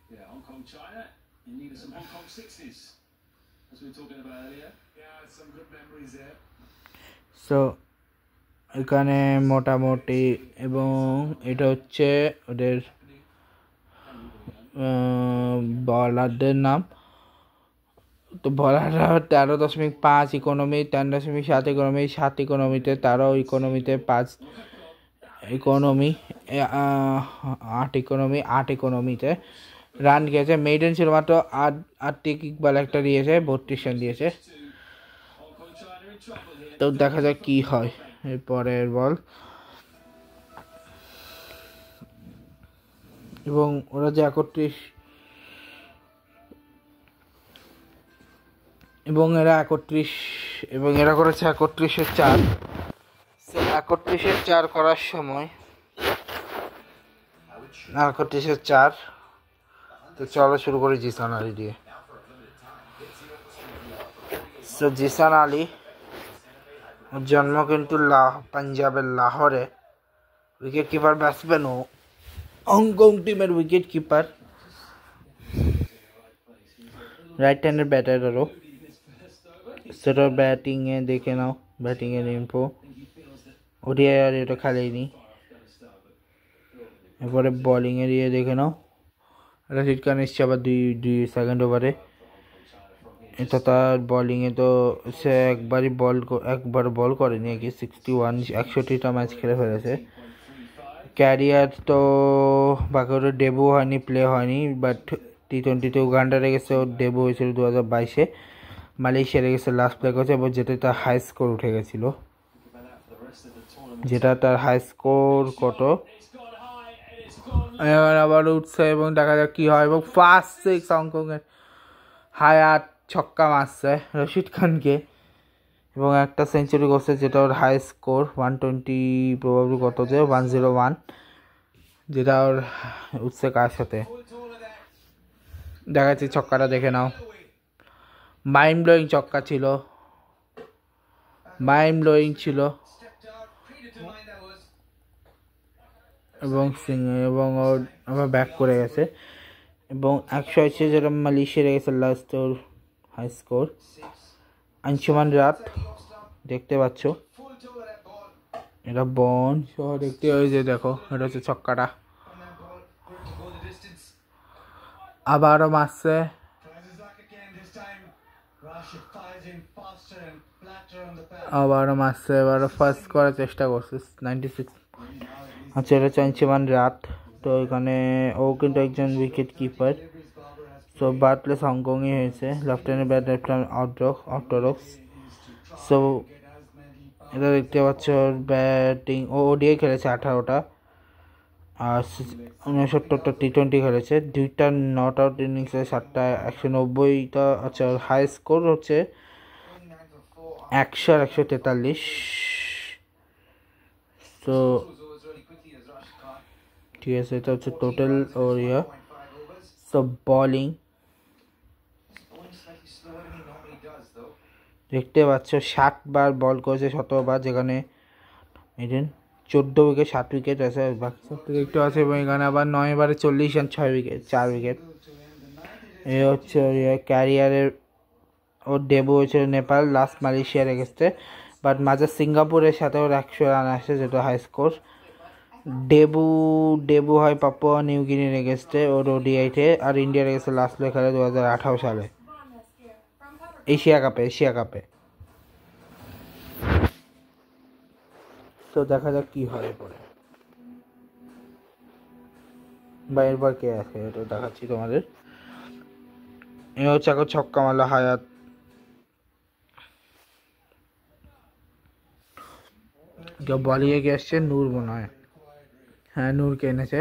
Yeah, Hong Kong, China, in need of some Hong Kong 60s, as we were talking about earlier. Yeah, some good memories there. So এখানে মোটামুটি এবং এটা হচ্ছে ওদের বলারদের নাম। তো বলাররা 13.5 ইকোনমি, 10.7 ইকোনমি, 7 ইকোনমিতে 13 ইকোনমিতে 5 ইকোনমি, 8 ইকোনমি, 8 ইকোনমিতে রান গিয়েছে। মেইডেন ছিল মাত্র 8টি কিকবল একটা দিয়েছে, 32 রান দিয়েছে। তো দেখা যাক কি হয় এরপরের বল। এবং ওরা যে 31 এবং এরা করেছে 31-এর 4। 31-এর 4 করার সময় 31-এর 4। তো চলো শুরু করি জিসান আলী দিয়ে। সো জিসান আলী জন্ম কিন্তু পাঞ্জাবের লাহোরে, উইকেট কিপার ব্যাটসম্যান ও হংকং টিমের উইকেট কিপার, রাইট হ্যান্ডের ব্যাটারও। সেটা ব্যাটিংয়ে দেখে নাও, ব্যাটিংয়ের ইনফো। ওডিআই আর এটা খেলেইনি। এরপরে বলিংয়ের ইয়ে দেখে নাও, রাশিদ খান এসছে আবার দুই সেকেন্ড ওভারে। এটা তার বলিংয়ে তো সে একবার বল করেনি, 61টা ম্যাচ খেলে ফেলেছে। ক্যারিয়ার তো বাকি ওর ডেবু হয়নি, প্লে হয়নি, বাট T20-তে উগান্ডা রেখেছে, ওর ডেবু হয়েছিল 2022-এ। মালয়েশিয়া রেখেছে লাস্ট প্লে করেছে, এবং যেটা তার হাই স্কোর উঠে গেছিল, কত আবার উঠছে। এবং দেখা যাক কি হয়। এবং ফার্স্ট 6 হংকংয়ের হায়াত ছক্কা মারছে রশিদ খানকে, এবং একটা সেঞ্চুরি করছে, যেটা ওর হাই স্কোর 120, প্রবাবলি কত যে 101, যেটা ওর উঠছে কার সাথে দেখা যাচ্ছে। ছক্কাটা দেখে নাও, মাইন্ড ব্লোয়িং ছক্কা ছিল, এবং ওর আবার ব্যাক করে গেছে। এবং 180 যেটা মালয়েশিয়া রেখেছে লাস্ট ওর হাই স্কোর। আঞ্চুমান রাত দেখতে পাচ্ছ, এটা বন সহ দেখতে হয়েছে। দেখো এটা হচ্ছে ছক্কাটা। আবারও মারছে, এবারও ফার্স্ট করার চেষ্টা করছে 96। আচ্ছা, এটা হচ্ছে আঞ্চুমান রাত। তো এখানে ও কিন্তু একজন উইকেট কিপার। সো বার্থপ্লেস হংকংই হয়েছে। লেফট হ্যান্ডের ব্যাটসম্যান অর্থোডক্স। সো এটা দেখতে পাচ্ছ ব্যাটিং, ও ওডিআই খেলেছে 18টা, আর 69টা T20 খেলেছে। 2টা নট আউট ইনিংসে 7টা 190টা। আচ্ছা, হাই স্কোর হচ্ছে 100 আর 143। তো ঠিক আছে, এটা হচ্ছে টোটাল ওর ইয়া। সো বলিং দেখতে পাচ্ছ 60 বার বল করেছে, 17 বার, যেখানে 14 উইকেট, 7 উইকেট আছে, বাকি সব দেখতে আছে। এবং এখানে আবার 9 বারে 40 রান, 4 উইকেট। এই হচ্ছে ক্যারিয়ারের ওর ডেবু হয়েছিল নেপাল, লাস্ট মালয়েশিয়ার এগেন্স্টে, বাট মাঝে সিঙ্গাপুরের সাথে ওর 100 রান আসে, যেটা হাই স্কোর। ডেবু হয় পাপুয়া নিউ গিনির এগেন্স্টে ওর ওডিআইতে, আর ইন্ডিয়ার এগেন্স্টে লাস্ট প্লে খেলে 2018 সালে এশিয়া কাপে। তো দেখা যাক কি হয় পরে, বা এরপর কে আছে এটা দেখাচ্ছি তোমাদের। এ হচ্ছে এখন ছক্কা মারলো হায়াত। বলিয়ে কে আসছে, নূর মনে হয়, হ্যাঁ নূরকে এনেছে।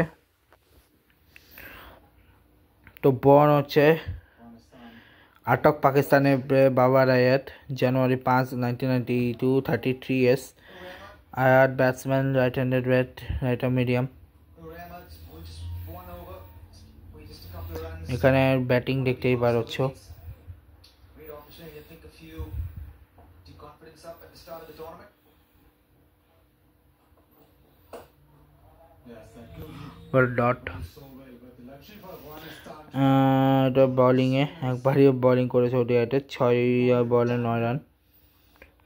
তো বন হচ্ছে আটক পাকিস্তানের বাবার আয়াত, জানুয়ারি 5, 1992, 33 years। আয়াত batsman, right handed right medium. এখানে ব্যাটিং দেখতেই পারছ। ডট এটা বলিংয়ে একবারই বলিং করেছে ওডিআইতে 6 বলে 9 রান,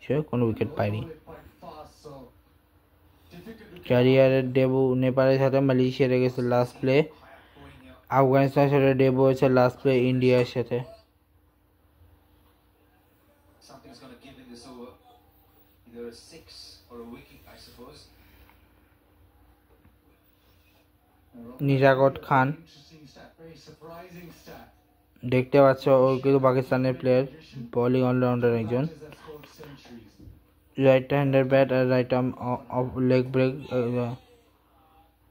সে কোনো উইকেট পায়নি। ক্যারিয়ারের ডেবু নেপালের সাথে মালয়েশিয়া গেছে লাস্ট প্লে, আফগানিস্তানের সাথে ডেবু হয়েছে লাস্ট প্লে ইন্ডিয়ার সাথে। নিজাগত খান দেখতে পাচ্ছ, ও কিন্তু পাকিস্তানের প্লেয়ার, বোলিং অলরাউন্ডার একজন, রাইট হ্যান্ডের ব্যাট আর রাইট আর্ম লেগ ব্রেক,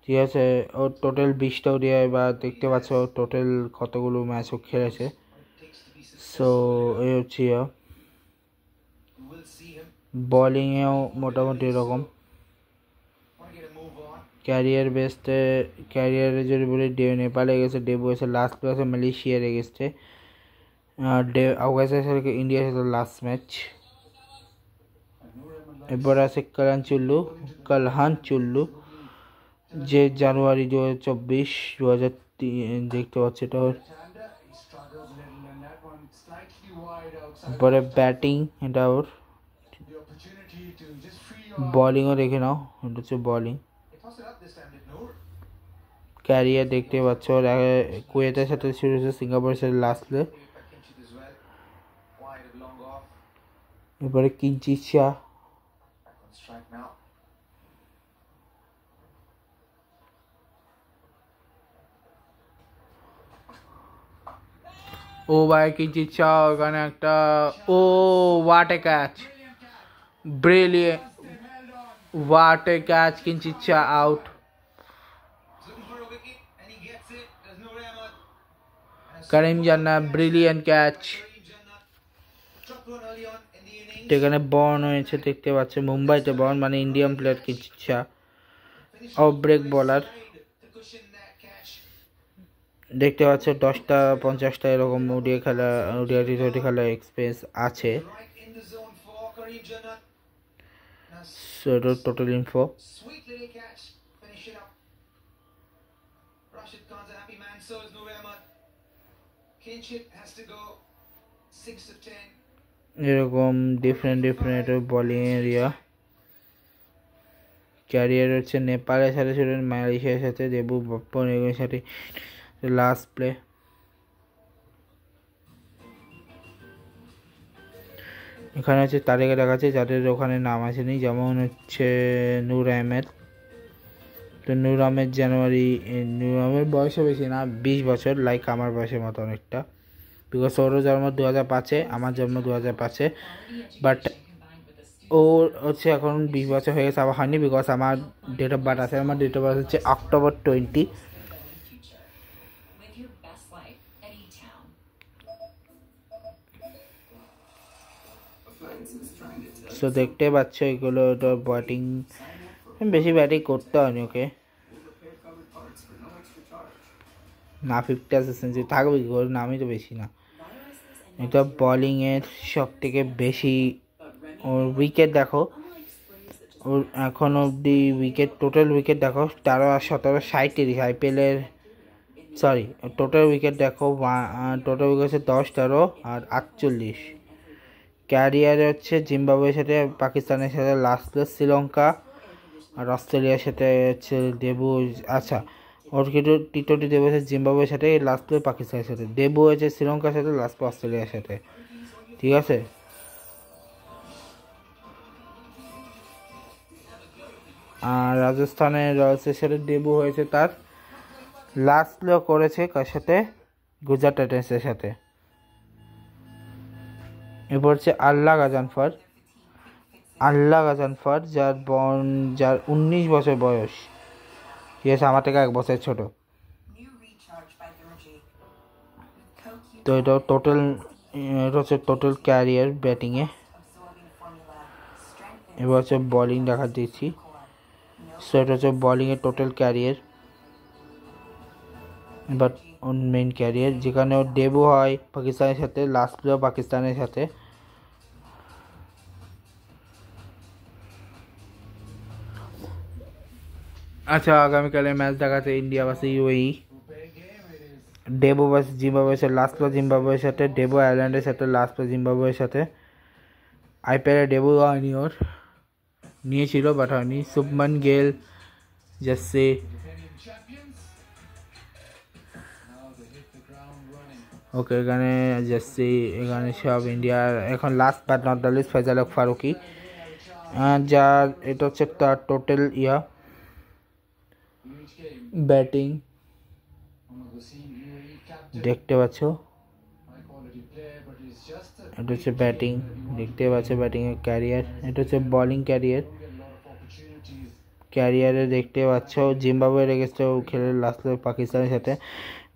ঠিক আছে। ও টোটাল 20টা ওডিআই বা দেখতে পাচ্ছ টোটাল কতগুলো ম্যাচও খেলেছে। সো এই হচ্ছে বোলিংয়েও মোটামুটি এরকম। ক্যারিয়ার বেসতে ক্যারিয়ারে যদি বলি নেপালে গেছে ডেবু হয়েছে লাস্ট প্লে আছে মালয়েশিয়ার এগেস্টে, আফগানিস্তানের সাথে ইন্ডিয়ার সাথে লাস্ট ম্যাচ। এরপর আছে কালহান চুল্লু, যে জানুয়ারি 2024 2003 দেখতে পাচ্ছি এটা ওর। এরপরে ব্যাটিং এটা ওর, বলিংও দেখে নাও, এটা হচ্ছে বলিং। ক্যারিয়ার দেখতে পাচ্ছ ওর কুয়েতের সাথে শুরু হয়েছে, সিঙ্গাপুরের সাথে লাস্ট প্লে। এরপরে কিঞ্চিত শাহ, ও ভাই কিঞ্চিত শাহ ওখানে একটা, oh what a catch, brilliant, what a catch, Kinchit Shah out. করিম জান্নাত ব্রিলিয়েন্ট ক্যাচ, এখানে বর্ন হয়েছে দেখতে পাচ্ছে, মুম্বাইতে বর্ন, মানে ইন্ডিয়ান প্লেয়ার কিঞ্চিত শাহ, অফ ব্রেক বলার দেখতে পাচ্ছ। 10টা 50টা এরকম ওডিআই খেলা, ওডিআই টি20 খেলা এক্সপিরিয়েন্স আছে। টোটাল ইনফো এরকম ডিফারেন্ট বোলিং এরিয়া। ক্যারিয়ার হচ্ছে নেপালের সাথে ছিলেন, মালয়েশিয়ার সাথে দেবু বপ্পনের সাথে লাস্ট প্লে। এখানে হচ্ছে তালিকা দেখাচ্ছে যাদের ওখানে নাম আসেনি, যেমন হচ্ছে নূর আহমেদ। তো নূর আহমেদ নূর আহমেদ বয়সও বেশি না, 20 বছর, লাইক আমার বয়সের মতো অনেকটা, বিকজ ওরও জন্ম 2005-এ, আমার জন্ম 2005-এ, বাট ওর হচ্ছে এখন 20 বছর হয়ে গেছে, আবার হয়নি, বিকজ আমার ডেট অফ বার্থ আছে, আমার ডেট অফ বার্থ হচ্ছে October 20। সো দেখতে পাচ্ছ এগুলো তো ব্যাটিং, বেশি ব্যাটিং করতে হয়নি ওকে, না 50 সেঞ্চুরি থাকবে কি করে, নামই তো বেশি না। এটা বোলিংয়ের সব থেকে বেশি, ওর উইকেট দেখো, ওর এখন অবধি উইকেট, টোটাল উইকেট দেখো 13 আর 17 37 আইপিএলের, সরি টোটাল উইকেট দেখো, টোটাল উইকেট হচ্ছে 10 13 আর 48। ক্যারিয়ারে হচ্ছে জিম্বাবুয়ের সাথে, পাকিস্তানের সাথে লাস্ট প্লে, শ্রীলঙ্কা আর অস্ট্রেলিয়ার সাথে হচ্ছে ডেবু, আচ্ছা ওর কিন্তু টি20 ডেবু হয়েছে জিম্বাবুয়ের সাথে, লাস্ট প্লে পাকিস্তানের সাথে, ডেবু হয়েছে শ্রীলঙ্কার সাথে, লাস্ট প্লে অস্ট্রেলিয়ার সাথে, ঠিক আছে। আর রাজস্থানের রয়্যালসের সাথে ডেবু হয়েছে তার, লাস্ট প্লে করেছে কার সাথে, গুজরাট টাইটান্সের সাথে। এরপর হচ্ছে আল্লাহ গাজানফার, যার 19 বছর বয়স, ঠিক আছে, আমার থেকে 1 বছর ছোট। তো এটা হচ্ছে টোটাল ক্যারিয়ার ব্যাটিংয়ে। এবার হচ্ছে বোলিং দেখা দিচ্ছি, সো এটা হচ্ছে বোলিংয়ের total career, but or main career, যেখানে ওর ডেবু হয় পাকিস্তানের সাথে, লাস্ট প্লে পাকিস্তানের সাথে। আচ্ছা, আগামীকালের ম্যাচ দেখাচ্ছে India versus UAE, Debo versus জিম্বাবুয়ের সাথে লাস্ট প্লে জিম্বাবুয়ের সাথে, ডেবো আয়ারল্যান্ডের সাথে লাস্ট প্লে জিম্বাবুয়ের সাথে। আইপিএলে ডেবু হয়নি ওর, নিয়েছিল বাট হয়নি। শুভমান গিল, জাসে, ওকে এখানে জাসি, এখানে সব ইন্ডিয়ার। এখন last but not the least Faisal Haq Farooqi, যা এটা হচ্ছে তার টোটাল ব্যাটিং দেখতে পাচ্ছ, এটা হচ্ছে ব্যাটিং দেখতে পাচ্ছ, ব্যাটিংয়ের ক্যারিয়ার। এটা হচ্ছে বোলিং ক্যারিয়ারে দেখতে পাচ্ছ। জিম্বাবুয়ের এগেন্স্টে খেলে লাস্ট পাকিস্তানের সাথে।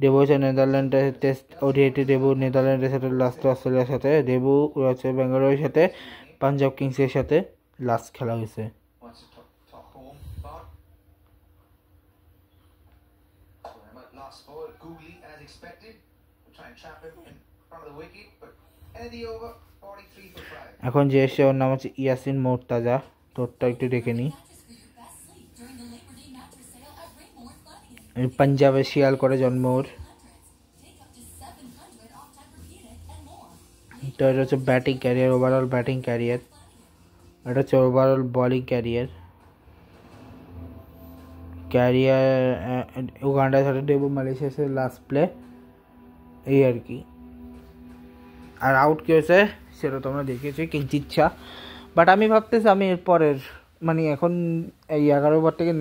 ডেবু হচ্ছে নেদারল্যান্ডের টেস্ট ওডিআইটি ডেবু নেদারল্যান্ডের সাথে, লাস্ট অস্ট্রেলিয়ার সাথে। ডেবু হচ্ছে বেঙ্গালুরুর সাথে, পাঞ্জাব কিংসের সাথে লাস্ট খেলা হয়েছে। এখন যে এসে ওর নাম হচ্ছে ইয়াসিন মোর্তাজা, তোরটা একটু দেখে নিই। পাঞ্জাবে শিয়ালকোটে জন্ম ওর। তো এটা হচ্ছে batting career, overall batting career. এটা হচ্ছে ওভারঅল বোলিং ক্যারিয়ার। উগান্ডার সাথে ডেবু, মালয়েশিয়ার সাথে লাস্ট প্লে, এই আর কি। আর আউট কি হয়েছে সেটা তোমরা দেখেছি কিঞ্চিত ছা। বাট আমি ভাবতেছি আমি এরপরের মানে এখন এই 11 ওভার থেকে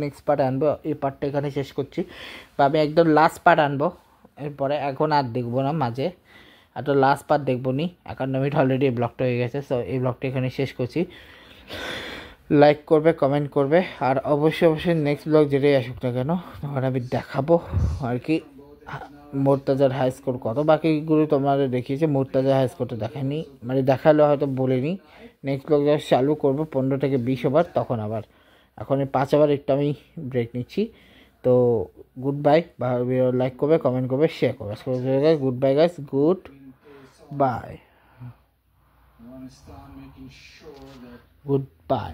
নেক্সট পার্ট আনবো। এই পার্টটা এখানে শেষ করছি, বা আমি একদম লাস্ট পার্ট আনবো এরপরে। এখন আর দেখবো না মাঝে, আর তো লাস্ট পার্ট দেখবো নি। 51 মিনিট অলরেডি এই ব্লগটা হয়ে গেছে। সো এই ব্লগটা এখানে শেষ করছি। লাইক করবে, কমেন্ট করবে, আর অবশ্যই নেক্সট ব্লগ যেটাই আসুক না কেন তখন আমি দেখাবো আর কি মোর্তাজার হাই স্কোর কত। বাকিগুলো তোমাদের দেখিয়েছে, মোর্তাজার হাই স্কোরটা দেখায়নি, মানে দেখালে হয়তো বলিনি। নেক্সট ব্লগ যখন চালু করবো 15 থেকে 20 ওভার, তখন আবার। এখন এই 5 ওভার একটু আমি ব্রেক নিচ্ছি। তো গুড বাই, লাইক করবে, কমেন্ট করবে, শেয়ার করবে। Good bye guys, good bye, good bye.